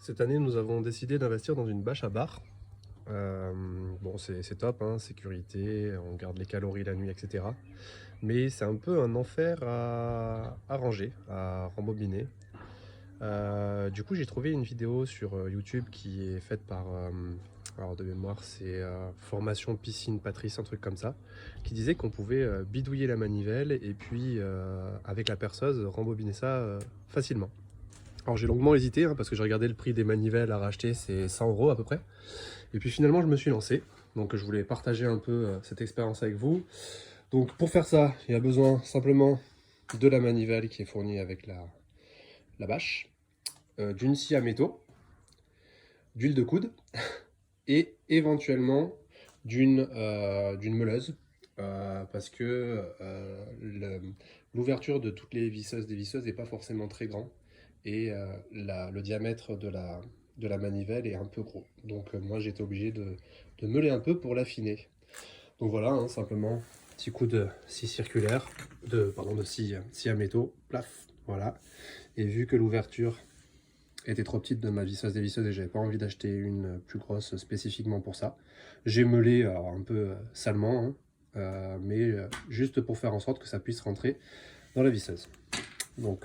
Cette année, nous avons décidé d'investir dans une bâche à bar. Bon, c'est top, hein, sécurité, on garde les calories la nuit, etc. Mais c'est un peu un enfer à ranger, à rembobiner. Du coup, j'ai trouvé une vidéo sur YouTube qui est faite par, alors de mémoire, c'est Formation Piscine Patrice, un truc comme ça, qui disait qu'on pouvait bidouiller la manivelle et puis avec la perceuse rembobiner ça facilement. Alors j'ai longuement hésité hein, parce que j'ai regardé le prix des manivelles à racheter, c'est 100 € à peu près. Et puis finalement je me suis lancé, donc je voulais partager un peu cette expérience avec vous. Donc pour faire ça, il y a besoin simplement de la manivelle qui est fournie avec la bâche, d'une scie à métaux, d'huile de coude et éventuellement d'une meuleuse parce que l'ouverture de toutes les visseuses des visseuses n'est pas forcément très grand et le diamètre de la manivelle est un peu gros. Donc moi j'étais obligé de meuler un peu pour l'affiner. Donc voilà, hein, simplement petit coup de scie circulaire, de scie à métaux, plaf, voilà. Et vu que l'ouverture était trop petite de ma visseuse dévisseuse et j'avais pas envie d'acheter une plus grosse spécifiquement pour ça, j'ai meulé alors un peu salement, hein, mais juste pour faire en sorte que ça puisse rentrer dans la visseuse. Donc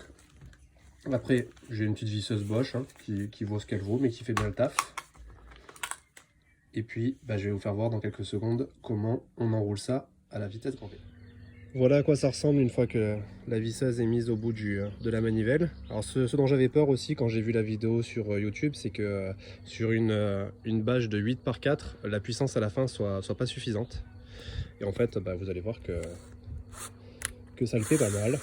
après j'ai une petite visseuse Bosch hein, qui vaut ce qu'elle vaut mais qui fait bien le taf. Et puis je vais vous faire voir dans quelques secondes comment on enroule ça à la vitesse grand V. Voilà à quoi ça ressemble une fois que la visseuse est mise au bout de la manivelle. Alors ce dont j'avais peur aussi quand j'ai vu la vidéo sur YouTube, c'est que sur une bâche de 8 par 4, la puissance à la fin soit pas suffisante. Et en fait, vous allez voir que ça le fait pas mal.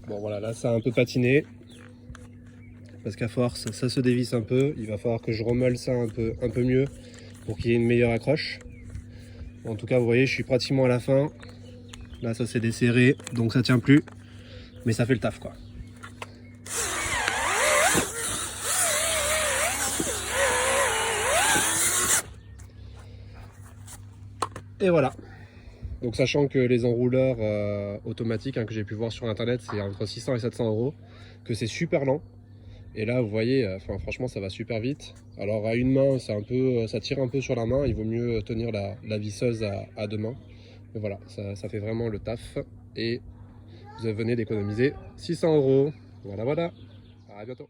Bon voilà, là ça a un peu patiné, parce qu'à force ça se dévisse un peu, il va falloir que je remeule ça un peu mieux pour qu'il y ait une meilleure accroche. En tout cas vous voyez je suis pratiquement à la fin, là ça s'est desserré donc ça tient plus, mais ça fait le taf quoi. Et voilà. Donc sachant que les enrouleurs automatiques hein, que j'ai pu voir sur internet c'est entre 600 et 700 €, que c'est super lent. Et là vous voyez, franchement ça va super vite. Alors à une main ça tire un peu sur la main, il vaut mieux tenir la visseuse à deux mains. Mais voilà, ça fait vraiment le taf et vous venez d'économiser 600 €. Voilà, à bientôt.